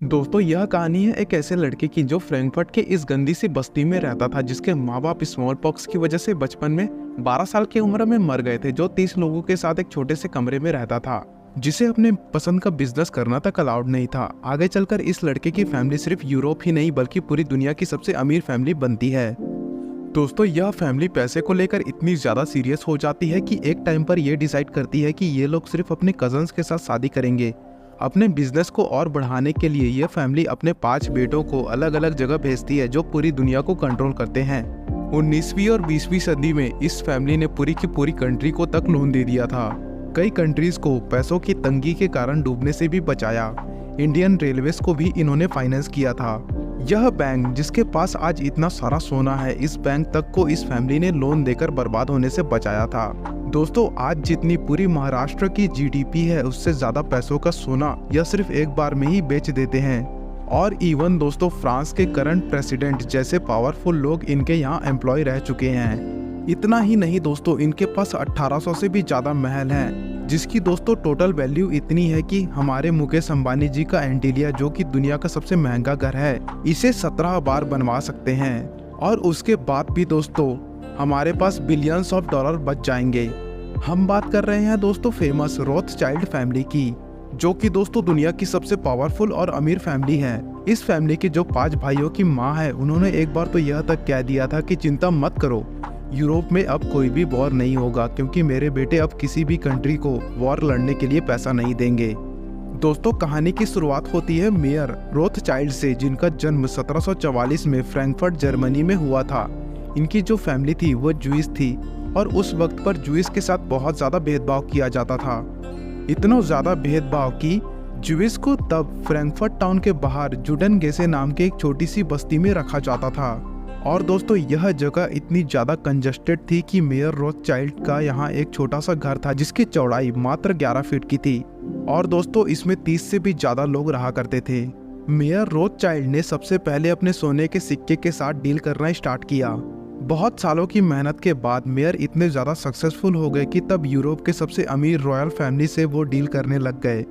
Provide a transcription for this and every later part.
दोस्तों यह कहानी है एक ऐसे लड़के की जो फ्रैंकफर्ट के इस गंदी सी बस्ती में रहता था, जिसके माँ बाप स्मॉल पॉक्स की वजह से बचपन में 12 साल की उम्र में मर गए थे। जो 30 लोगों के साथ एक छोटे से कमरे में रहता था, जिसे अपने पसंद का बिजनेस करना तक अलाउड नहीं था। आगे चलकर इस लड़के की फैमिली सिर्फ यूरोप ही नहीं बल्कि पूरी दुनिया की सबसे अमीर फैमिली बनती है। दोस्तों यह फैमिली पैसे को लेकर इतनी ज्यादा सीरियस हो जाती है कि एक टाइम पर यह डिसाइड करती है कि ये लोग सिर्फ अपने कजन्स के साथ शादी करेंगे। अपने बिजनेस को और बढ़ाने के लिए यह फैमिली अपने 5 बेटों को अलग अलग जगह भेजती है, जो पूरी दुनिया को कंट्रोल करते हैं। 19वीं और 20वीं सदी में इस फैमिली ने पूरी की पूरी कंट्री को तक लोन दे दिया था। कई कंट्रीज को पैसों की तंगी के कारण डूबने से भी बचाया। इंडियन रेलवेज को भी इन्होंने फाइनेंस किया था। यह बैंक जिसके पास आज इतना सारा सोना है, इस बैंक तक को इस फैमिली ने लोन देकर बर्बाद होने से बचाया था। दोस्तों आज जितनी पूरी महाराष्ट्र की जीडीपी है, उससे ज्यादा पैसों का सोना यह सिर्फ एक बार में ही बेच देते हैं। और इवन दोस्तों फ्रांस के करंट प्रेसिडेंट जैसे पावरफुल लोग इनके यहाँ एम्प्लॉय रह चुके हैं। इतना ही नहीं दोस्तों, इनके पास 1800 से भी ज्यादा महल हैं, जिसकी दोस्तों टोटल वैल्यू इतनी है कि हमारे मुकेश अंबानी जी का एंटीलिया, जो कि दुनिया का सबसे महंगा घर है, इसे 17 बार बनवा सकते हैं। और उसके बाद भी दोस्तों हमारे पास बिलियंस ऑफ डॉलर बच जाएंगे। हम बात कर रहे हैं दोस्तों फेमस रोथस्चाइल्ड फैमिली की, जो कि दोस्तों दुनिया की सबसे पावरफुल और अमीर फैमिली है। इस फैमिली के जो 5 भाइयों की माँ है, उन्होंने एक बार तो यह तक कह दिया था कि चिंता मत करो, यूरोप में अब कोई भी वॉर नहीं होगा, क्योंकि मेरे बेटे अब किसी भी कंट्री को वॉर लड़ने के लिए पैसा नहीं देंगे। दोस्तों कहानी की शुरुआत होती है मेयर रोथचाइल्ड से, जिनका जन्म 1744 में फ्रैंकफर्ट जर्मनी में हुआ था। इनकी जो फैमिली थी वो जूइश थी, और उस वक्त पर जूइश के साथ बहुत ज्यादा भेदभाव किया जाता था। इतना ज्यादा भेदभाव कि जूइश को तब फ्रैंकफर्ट टाउन के बाहर जुडेनगेसे नाम के एक छोटी सी बस्ती में रखा जाता था। और दोस्तों यह जगह इतनी ज्यादा कंजस्टेड थी कि मेयर रोथचाइल्ड का यहाँ एक छोटा सा घर था, जिसकी चौड़ाई मात्र 11 फीट की थी। और दोस्तों इसमें 30 से भी ज्यादा लोग रहा करते थे। मेयर रोथचाइल्ड ने सबसे पहले अपने सोने के सिक्के के साथ डील करना स्टार्ट किया। बहुत सालों की मेहनत के बाद मेयर इतने ज्यादा सक्सेसफुल हो गए कि तब यूरोप के सबसे अमीर रॉयल फैमिली से वो डील करने लग गए।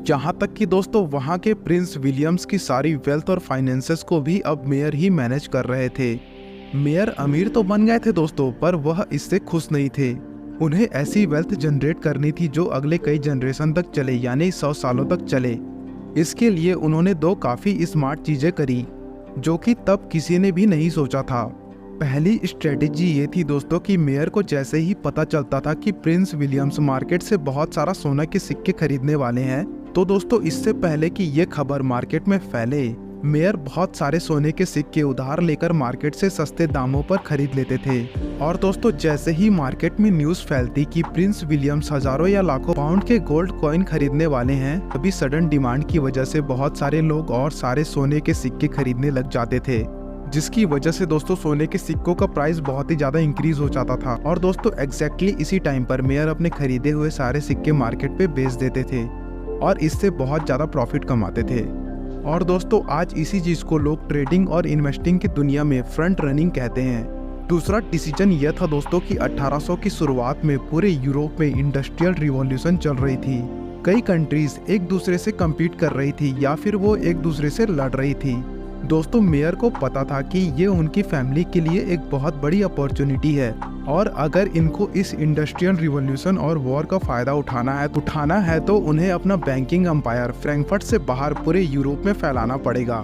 यहाँ तक कि दोस्तों वहाँ के प्रिंस विलियम्स की सारी वेल्थ और फाइनेंसेस को भी अब मेयर ही मैनेज कर रहे थे। मेयर अमीर तो बन गए थे दोस्तों, पर वह इससे खुश नहीं थे। उन्हें ऐसी वेल्थ जनरेट करनी थी जो अगले कई जनरेशन तक चले, यानी 100 सालों तक चले। इसके लिए उन्होंने 2 काफी स्मार्ट चीजें करी, जो कि तब किसी ने भी नहीं सोचा था। पहली स्ट्रेटेजी ये थी दोस्तों कि मेयर को जैसे ही पता चलता था कि प्रिंस विलियम्स मार्केट से बहुत सारा सोना के सिक्के खरीदने वाले हैं, तो दोस्तों इससे पहले कि ये खबर मार्केट में फैले, मेयर बहुत सारे सोने के सिक्के उधार लेकर मार्केट से सस्ते दामों पर खरीद लेते थे। और दोस्तों जैसे ही मार्केट में न्यूज फैलती कि प्रिंस विलियम्स हजारों या लाखों पाउंड के गोल्ड कॉइन खरीदने वाले हैं, तभी सडन डिमांड की वजह से बहुत सारे लोग और सारे सोने के सिक्के खरीदने लग जाते थे, जिसकी वजह से दोस्तों सोने के सिक्कों का प्राइस बहुत ही ज्यादा इंक्रीज हो जाता था। और दोस्तों एग्जैक्टली इसी टाइम पर मेयर अपने खरीदे हुए सारे सिक्के मार्केट पे बेच देते थे और इससे बहुत ज्यादा प्रॉफिट कमाते थे। और दोस्तों आज इसी चीज को लोग ट्रेडिंग और इन्वेस्टिंग की दुनिया में फ्रंट रनिंग कहते हैं। दूसरा डिसीजन यह था दोस्तों कि 1800 की शुरुआत में पूरे यूरोप में इंडस्ट्रियल रिवॉल्यूशन चल रही थी। कई कंट्रीज एक दूसरे से कम्पीट कर रही थी या फिर वो एक दूसरे से लड़ रही थी। दोस्तों मेयर को पता था कि ये उनकी फैमिली के लिए एक बहुत बड़ी अपॉर्चुनिटी है, और अगर इनको इस इंडस्ट्रियल रिवॉल्यूशन और वॉर का फायदा उठाना है तो उन्हें अपना बैंकिंग एम्पायर फ्रैंकफर्ट से बाहर पूरे यूरोप में फैलाना पड़ेगा।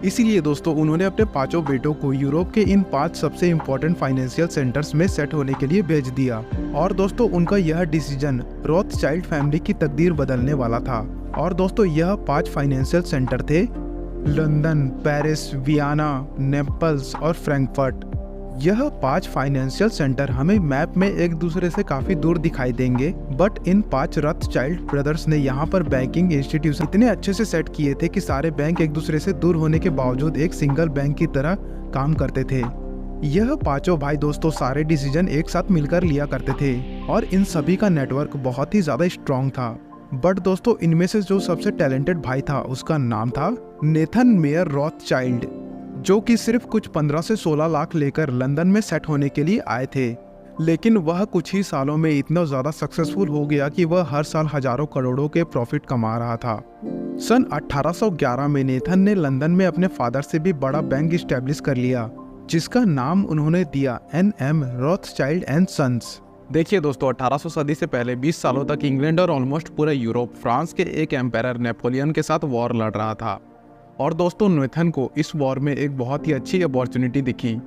इसीलिए दोस्तों उन्होंने अपने 5 बेटों को यूरोप के इन 5 सबसे इम्पोर्टेंट फाइनेंशियल सेंटर्स में सेट होने के लिए भेज दिया। और दोस्तों उनका यह डिसीजन रोथचाइल्ड फैमिली की तकदीर बदलने वाला था। और दोस्तों यह 5 फाइनेंशियल सेंटर थे लंदन, पेरिस, वियना, नेपल्स और फ्रैंकफर्ट। यह 5 फाइनेंशियल सेंटर हमें मैप में एक दूसरे से काफी दूर दिखाई देंगे, बट इन 5 रोथचाइल्ड ब्रदर्स ने यहाँ पर बैंकिंग इंस्टीट्यूशन इतने अच्छे से सेट किए थे कि सारे बैंक एक दूसरे से दूर होने के बावजूद एक सिंगल बैंक की तरह काम करते थे। यह 5 भाई दोस्तों सारे डिसीजन एक साथ मिलकर लिया करते थे, और इन सभी का नेटवर्क बहुत ही ज्यादा स्ट्रॉन्ग था। बट दोस्तों इनमें से जो सबसे टैलेंटेड भाई था उसका नाम था नेथन मेयर रोथचाइल्ड, जो कि सिर्फ कुछ 15 से 16 लाख लेकर लंदन में सेट होने के लिए आए थे। लेकिन वह कुछ ही सालों में इतना ज़्यादा सक्सेसफुल हो गया कि वह हर साल हजारों करोड़ों के प्रॉफिट कमा रहा था। सन 1811 में नेथन ने लंदन में अपने फादर से भी बड़ा बैंक इस्टेब्लिश कर लिया, जिसका नाम उन्होंने दिया NM रॉथस्चाइल्ड एंड सन्स। देखिए दोस्तों, 1800 सदी से पहले 20 सालों तक इंग्लैंड और ऑलमोस्ट पूरा यूरोप फ्रांस के एक एम्पायर नेपोलियन के साथ वॉर लड़ रहा था। और दोस्तों नेथन को इस वॉर में एक बहुत ही अच्छी अपॉर्चुनिटी दिखी।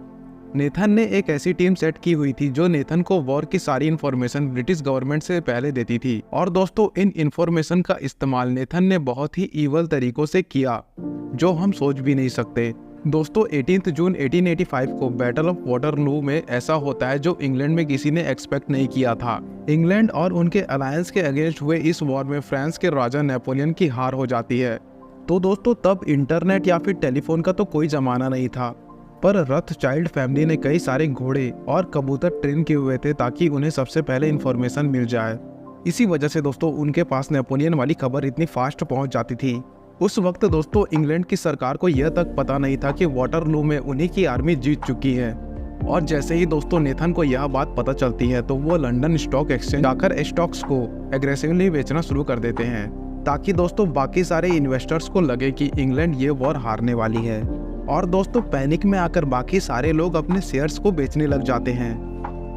नेथन ने एक ऐसी टीम सेट की हुई थी जो नेथन को वॉर की सारी इन्फॉर्मेशन ब्रिटिश गवर्नमेंट से पहले देती थी। और दोस्तों इन इन्फॉर्मेशन का इस्तेमाल नेथन ने बहुत ही ईवल तरीकों से किया, जो हम सोच भी नहीं सकते। दोस्तों 18 जून 1885 को बैटल ऑफ वाटरलू में ऐसा होता है जो इंग्लैंड में किसी ने एक्सपेक्ट नहीं किया था। इंग्लैंड और उनके अलायंस के अगेंस्ट हुए इस वॉर में फ्रांस के राजा नेपोलियन की हार हो जाती है। तो दोस्तों तब इंटरनेट या फिर टेलीफोन का तो कोई जमाना नहीं था, पर रॉथस्चाइल्ड फैमिली ने कई सारे घोड़े और कबूतर ट्रेन किए हुए थे ताकि उन्हें सबसे पहले इन्फॉर्मेशन मिल जाए। इसी वजह से दोस्तों उनके पास नेपोलियन वाली खबर इतनी फास्ट पहुंच जाती थी। उस वक्त दोस्तों इंग्लैंड की सरकार को यह तक पता नहीं था कि वाटरलू में उन्हीं की आर्मी जीत चुकी है। और जैसे ही दोस्तों नेथन को यह बात पता चलती है तो वो लंदन स्टॉक एक्सचेंज जाकर स्टॉक्स को एग्रेसिवली बेचना शुरू कर देते हैं, ताकि दोस्तों बाकी सारे इन्वेस्टर्स को लगे कि इंग्लैंड ये वॉर हारने वाली है। और दोस्तों पैनिक में आकर बाकी सारे लोग अपने शेयर्स को बेचने लग जाते हैं।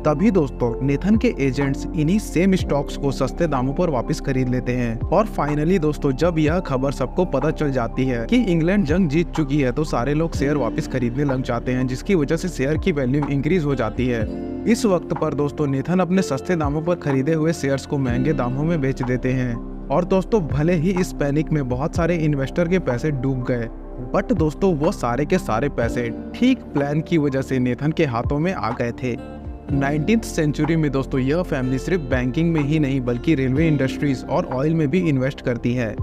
तभी दोस्तों नेथन के एजेंट्स इन्हीं सेम स्टॉक्स को सस्ते दामों पर वापस खरीद लेते हैं। और फाइनली दोस्तों जब यह खबर सबको पता चल जाती है कि इंग्लैंड जंग जीत चुकी है तो सारे लोग शेयर वापस खरीदने लग जाते हैं, जिसकी वजह से शेयर की वैल्यू इंक्रीज हो जाती है। इस वक्त पर दोस्तों नेथन अपने सस्ते दामों पर खरीदे हुए शेयर्स को महंगे दामों में बेच देते हैं। और दोस्तों भले ही इस पैनिक में बहुत सारे इन्वेस्टर के पैसे डूब गए, बट दोस्तों वो सारे के सारे पैसे ठीक प्लान की वजह से नेथन के हाथों में आ गए थे। 19th सेंचुरी में दोस्तों यह फैमिली सिर्फ बैंकिंग में ही नहीं बल्कि रेलवे इंडस्ट्रीज और ऑयल में भी इन्वेस्ट करती है।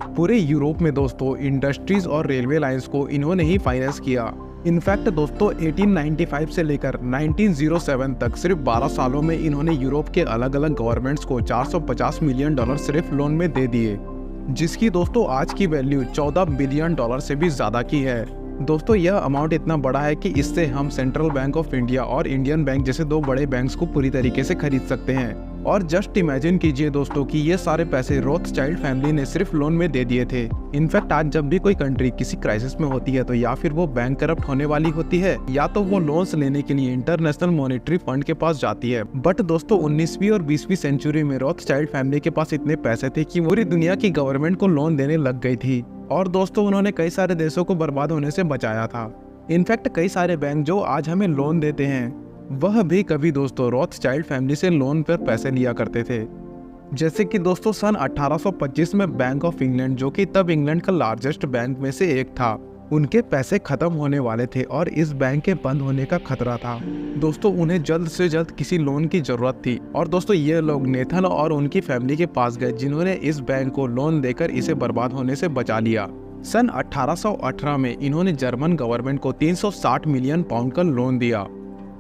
पूरे यूरोप में दोस्तों इंडस्ट्रीज और रेलवे लाइंस को इन्होंने ही फाइनेंस किया। इनफैक्ट दोस्तों 1895 से लेकर 1907 तक सिर्फ 12 सालों में इन्होंने यूरोप के अलग अलग गवर्नमेंट्स को $450 मिलियन सिर्फ लोन में दे दिए, जिसकी दोस्तों आज की वैल्यू $14 बिलियन से भी ज्यादा की है। दोस्तों यह अमाउंट इतना बड़ा है कि इससे हम सेंट्रल बैंक ऑफ इंडिया और इंडियन बैंक जैसे दो बड़े बैंक्स को पूरी तरीके से खरीद सकते हैं। और जस्ट इमेजिन कीजिए दोस्तों कि ये सारे पैसे रॉथस्चाइल्ड फैमिली ने सिर्फ लोन में दे दिए थे। इनफैक्ट आज जब भी कोई कंट्री किसी क्राइसिस में होती है तो या फिर वो बैंक करप्ट होने वाली होती है या तो वो लोन्स लेने के लिए इंटरनेशनल मॉनेटरी फंड के पास जाती है। बट दोस्तों 19वीं और 20वीं सेंचुरी में रॉथस्चाइल्ड फैमिली के पास इतने पैसे थे कि पूरी दुनिया की गवर्नमेंट को लोन देने लग गई थी। और दोस्तों उन्होंने कई सारे देशों को बर्बाद होने से बचाया था। इनफैक्ट कई सारे बैंक जो आज हमें लोन देते हैं वह भी कभी दोस्तों रॉथस्चाइल्ड फैमिली से लोन पर पैसे लिया करते थे। जैसे कि दोस्तों सन 1825 में बैंक ऑफ इंग्लैंड, जो कि तब इंग्लैंड का लार्जेस्ट बैंक में से एक था, उनके पैसे खत्म होने वाले थे और इस बैंक के बंद होने का खतरा था। दोस्तों उन्हें जल्द से जल्द किसी लोन की जरूरत थी और दोस्तों ये लोग नेथन और उनकी फैमिली के पास गए, जिन्होंने इस बैंक को लोन देकर इसे बर्बाद होने से बचा लिया। सन 1818 में इन्होंने जर्मन गवर्नमेंट को 360 मिलियन पाउंड का लोन दिया।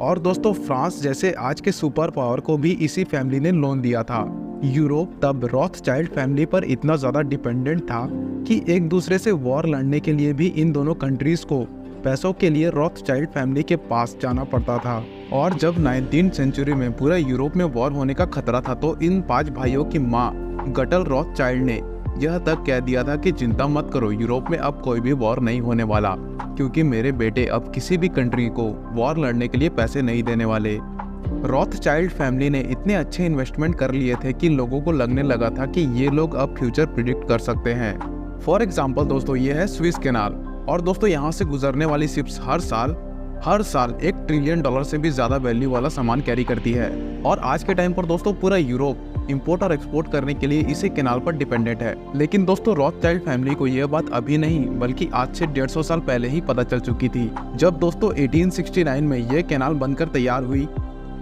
और दोस्तों फ्रांस जैसे आज के सुपर पावर को भी इसी फैमिली ने लोन दिया था। यूरोप तब रॉथस्चाइल्ड फैमिली पर इतना ज़्यादा डिपेंडेंट था कि एक दूसरे से वॉर लड़ने के लिए भी इन दोनों कंट्रीज़ को पैसों के लिए रॉथस्चाइल्ड फैमिली के पास जाना पड़ता था। और जब 19th सेंचुरी में पूरा यूरोप में वॉर होने का खतरा था तो इन 5 भाइयों की माँ गटल रॉथस्चाइल्ड ने यह तक कह दिया था कि चिंता मत करो, यूरोप में अब कोई भी वॉर नहीं होने वाला, क्योंकि मेरे बेटे अब किसी भी कंट्री को वॉर लड़ने के लिए पैसे नहीं देने वाले। रॉथस्चाइल्ड फैमिली ने इतने अच्छे इन्वेस्टमेंट कर लिए थे कि लोगों को लगने लगा था कि ये लोग अब फ्यूचर प्रिडिक्ट कर सकते हैं। फॉर एग्जाम्पल दोस्तों ये है स्विस कैनाल, और दोस्तों यहाँ से गुजरने वाली शिप्स हर साल $1 ट्रिलियन से भी ज्यादा वैल्यू वाला सामान कैरी करती है। और आज के टाइम पर दोस्तों पूरा यूरोप इंपोर्ट और एक्सपोर्ट करने के लिए इसी कैनाल पर डिपेंडेंट है। लेकिन दोस्तों रॉथस्चाइल्ड फैमिली को यह बात अभी नहीं बल्कि आज से 150 साल पहले ही पता चल चुकी थी। जब दोस्तों 1869 में यह कैनाल बनकर तैयार हुई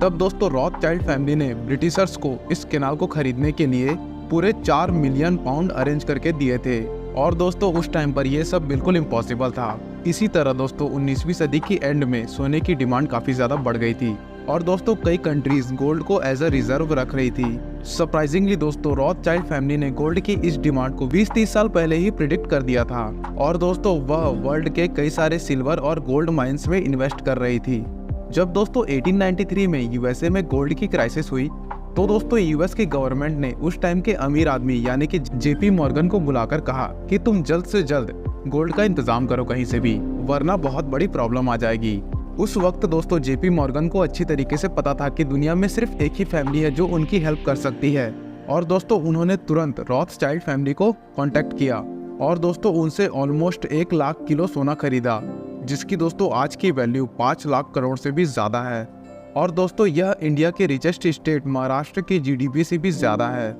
तब दोस्तों रॉथस्चाइल्ड फैमिली ने ब्रिटिशर्स को इस कैनाल को खरीदने के लिए पूरे 4 मिलियन पाउंड अरेंज करके दिए थे। और दोस्तों उस टाइम पर यह सब बिल्कुल इम्पॉसिबल था। इसी तरह दोस्तों 19वीं सदी की एंड में सोने की डिमांड काफी ज्यादा बढ़ गई थी और दोस्तों कई कंट्रीज गोल्ड को एज अ रिजर्व रख रही थी। सरप्राइजिंगली दोस्तों रॉथस्चाइल्ड फैमिली ने गोल्ड की इस डिमांड को 20-30 साल पहले ही प्रिडिक्ट कर दिया था और दोस्तों वह वर्ल्ड के कई सारे सिल्वर और गोल्ड माइंस में इन्वेस्ट कर रही थी। जब दोस्तों 1893 में यूएसए में गोल्ड की क्राइसिस हुई तो दोस्तों यूएस की गवर्नमेंट ने उस टाइम के अमीर आदमी यानी कि जेपी मॉर्गन को बुलाकर कहा कि तुम जल्द से जल्द गोल्ड का इंतजाम करो कहीं से भी, वरना बहुत बड़ी प्रॉब्लम आ जाएगी। उस वक्त दोस्तों जेपी मॉर्गन को अच्छी तरीके से पता था कि दुनिया में सिर्फ एक ही फैमिली है जो उनकी हेल्प कर सकती है, और दोस्तों उन्होंने तुरंत रॉथस्चाइल्ड फैमिली को कांटेक्ट किया और दोस्तों उनसे ऑलमोस्ट 1 लाख किलो सोना खरीदा, जिसकी दोस्तों आज की वैल्यू 5 लाख करोड़ से भी ज्यादा है। और दोस्तों यह इंडिया के रिचेस्ट स्टेट महाराष्ट्र की जीडीपी से भी ज्यादा है।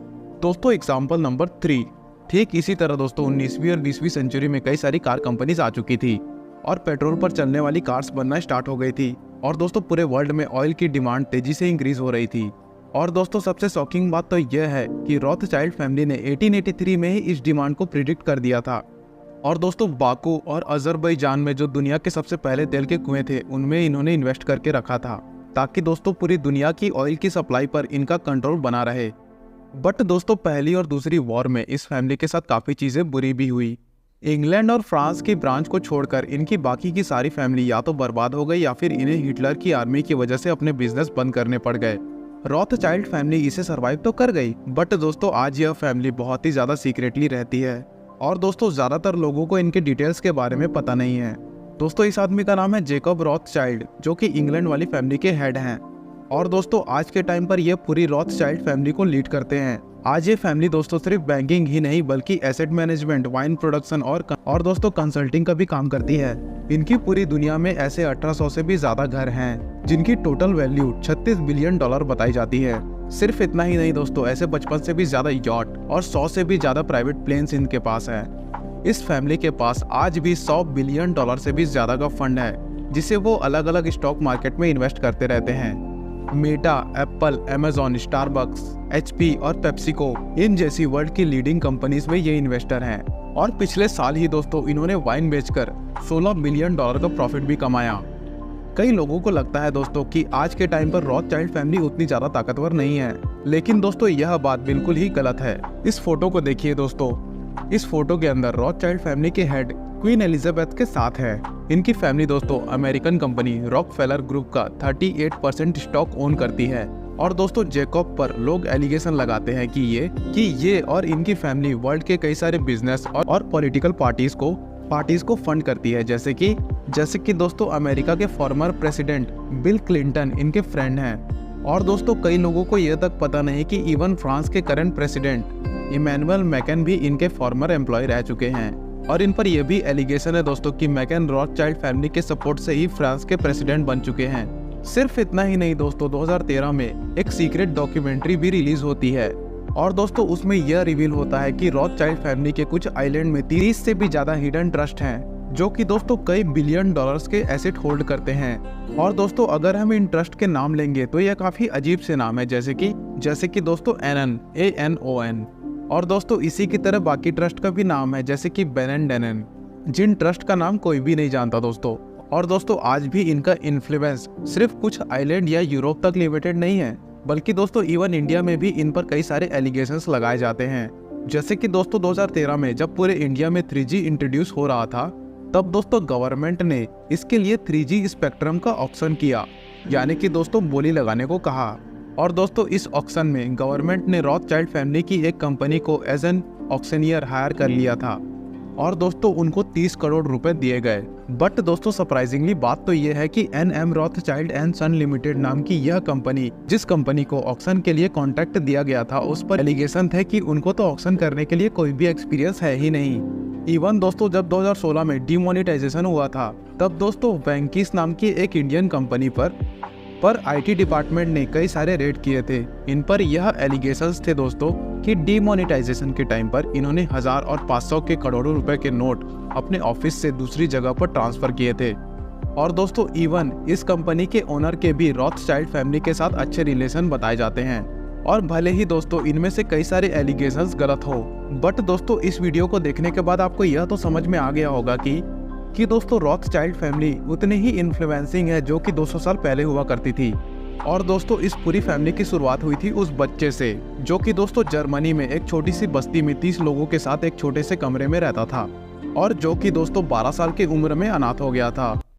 दोस्तों एग्जाम्पल नंबर 3, ठीक इसी तरह दोस्तों 19वीं और 20वीं सेंचुरी में कई सारी कार कंपनीज आ चुकी थी और पेट्रोल पर चलने वाली कार्स बनना स्टार्ट हो गई थी, और दोस्तों पूरे वर्ल्ड में ऑयल की डिमांड तेजी से इंक्रीज हो रही थी। और दोस्तों सबसे शॉकिंग बात तो यह है कि रॉथस्चाइल्ड फैमिली ने 1883 में ही इस डिमांड को प्रिडिक्ट कर दिया था। और दोस्तों बाकू और अजरबैजान में जो दुनिया के सबसे पहले तेल के कुएं थे उनमें इन्होंने इन्वेस्ट करके रखा था, ताकि दोस्तों पूरी दुनिया की ऑयल की सप्लाई पर इनका कंट्रोल बना रहे। बट दोस्तों पहली और दूसरी वॉर में इस फैमिली के साथ काफ़ी चीज़ें बुरी भी हुई। इंग्लैंड और फ्रांस की ब्रांच को छोड़कर इनकी बाकी की सारी फैमिली या तो बर्बाद हो गई या फिर इन्हें हिटलर की आर्मी की वजह से अपने बिजनेस बंद करने पड़ गए। रॉथस्चाइल्ड फैमिली इसे सरवाइव तो कर गई, बट दोस्तों आज यह फैमिली बहुत ही ज़्यादा सीक्रेटली रहती है, और दोस्तों ज़्यादातर लोगों को इनके डिटेल्स के बारे में पता नहीं है। दोस्तों इस आदमी का नाम है जेकब रॉथस्चाइल्ड, जो कि इंग्लैंड वाली फैमिली के हेड हैं। और दोस्तों आज के टाइम पर ये पूरी रॉथस्चाइल्ड फैमिली को लीड करते हैं। आज ये फैमिली दोस्तों सिर्फ बैंकिंग ही नहीं बल्कि एसेट मैनेजमेंट, वाइन प्रोडक्शन और दोस्तों कंसल्टिंग का भी काम करती है। इनकी पूरी दुनिया में ऐसे 1800 से भी ज्यादा घर हैं, जिनकी टोटल वैल्यू $36 बिलियन बताई जाती है। सिर्फ इतना ही नहीं दोस्तों, ऐसे 55 से भी ज्यादा यॉट और 100 से भी ज्यादा प्राइवेट प्लेन्स इनके पास है। इस फैमिली के पास आज भी $100 बिलियन से भी ज्यादा का फंड है, जिसे वो अलग अलग स्टॉक मार्केट में इन्वेस्ट करते रहते हैं। Meta, Apple, Amazon, Starbucks, HP और पेप्सिको इन जैसी वर्ल्ड की लीडिंग कंपनीज में ये इन्वेस्टर हैं। और पिछले साल ही दोस्तों इन्होंने वाइन बेचकर $16 बिलियन का प्रॉफिट भी कमाया। कई लोगों को लगता है दोस्तों कि आज के टाइम पर रॉथस्चाइल्ड फैमिली उतनी ज्यादा ताकतवर नहीं है, लेकिन दोस्तों यह बात बिल्कुल ही गलत है। इस फोटो को देखिए दोस्तों, इस फोटो के अंदर रॉथस्चाइल्ड फैमिली के हेड क्वीन एलिजाबेथ के साथ है। इनकी फैमिली दोस्तों अमेरिकन कंपनी रॉकफेलर ग्रुप का 38% स्टॉक ओन करती है। और दोस्तों जेकब पर लोग एलिगेशन लगाते हैं कि ये और इनकी फैमिली वर्ल्ड के कई सारे बिजनेस और पॉलिटिकल पार्टीज को फंड करती है, जैसे कि दोस्तों अमेरिका के फॉर्मर प्रेसिडेंट बिल क्लिंटन इनके फ्रेंड हैं। और दोस्तों कई लोगों को यह तक पता नहीं कि इवन फ्रांस के करंट प्रेसिडेंट इमैनुअल मैकन भी इनके फॉर्मर एम्प्लॉय रह चुके हैं। और इन पर यह भी एलिगेशन है दोस्तों कि मैकन रॉथस्चाइल्ड फैमिली के सपोर्ट से ही फ्रांस के प्रेसिडेंट बन चुके हैं। सिर्फ इतना ही नहीं दोस्तों, 2013 में एक सीक्रेट डॉक्यूमेंट्री भी रिलीज होती है, और दोस्तों उसमें यह रिवील होता है कि रॉथस्चाइल्ड फैमिली के कुछ आइलैंड में 30 से भी ज्यादा हिडन ट्रस्ट हैं, जो कि दोस्तों कई बिलियन डॉलर्स के एसेट होल्ड करते हैं। और दोस्तों अगर हम इन ट्रस्ट के नाम लेंगे तो यह काफी अजीब से नाम है, जैसे कि दोस्तों ANON। और दोस्तों इसी की तरह बाकी ट्रस्ट का भी नाम है, जैसे कि बेनेन, जिन ट्रस्ट का नाम कोई भी नहीं जानता दोस्तों। और दोस्तों आज भी इनका इन्फ्लुएंस सिर्फ कुछ आइलैंड या यूरोप तक लिमिटेड नहीं है, बल्कि दोस्तों इवन इंडिया में भी इन पर कई सारे एलिगेशंस लगाए जाते हैं। जैसे कि दोस्तों 2013 में जब पूरे इंडिया में 3G इंट्रोड्यूस हो रहा था, तब दोस्तों गवर्नमेंट ने इसके लिए 3G स्पेक्ट्रम का ऑक्शन किया, यानी कि दोस्तों बोली लगाने को कहा। और दोस्तों इस ऑक्शन में गवर्नमेंट ने रॉथस्चाइल्ड फैमिली की एक कंपनी को एज एन ऑक्शनियर हायर कर लिया था, और दोस्तों उनको 30 करोड़ रुपए दिए गए। बट दोस्तों सरप्राइजिंगली बात तो यह है कि NM Rothschild and son limited नाम की यह कंपनी, जिस कंपनी को ऑक्शन के लिए कॉन्ट्रैक्ट दिया गया था, उस पर एलिगेशन थे कि उनको तो ऑक्शन करने के लिए कोई भी एक्सपीरियंस है ही नहीं। इवन दोस्तों जब 2016 में डीमोनेटाइजेशन हुआ था, तब दोस्तों वेंकीस नाम की एक इंडियन कंपनी पर IT डिपार्टमेंट ने कई सारे रेड किए थे। इन पर यह एलिगेशंस थे दोस्तों कि डीमोनेटाइजेशन के टाइम पर इन्होंने 1000 और 500 के करोड़ों रुपए के नोट अपने ऑफिस से दूसरी जगह पर ट्रांसफर किए थे। और दोस्तों इवन इस कंपनी के ओनर के भी रॉथस्चाइल्ड फैमिली के साथ अच्छे रिलेशन बताए जाते हैं। और भले ही दोस्तों इनमें से कई सारे एलिगेशंस गलत हो, बट दोस्तों इस वीडियो को देखने के बाद आपको यह तो समझ में आ गया होगा कि दोस्तों रॉथस्चाइल्ड फैमिली उतनी ही इन्फ्लुएंसिंग है जो कि 200 साल पहले हुआ करती थी। और दोस्तों इस पूरी फैमिली की शुरुआत हुई थी उस बच्चे से, जो कि दोस्तों जर्मनी में एक छोटी सी बस्ती में 30 लोगों के साथ एक छोटे से कमरे में रहता था, और जो कि दोस्तों 12 साल की उम्र में अनाथ हो गया था।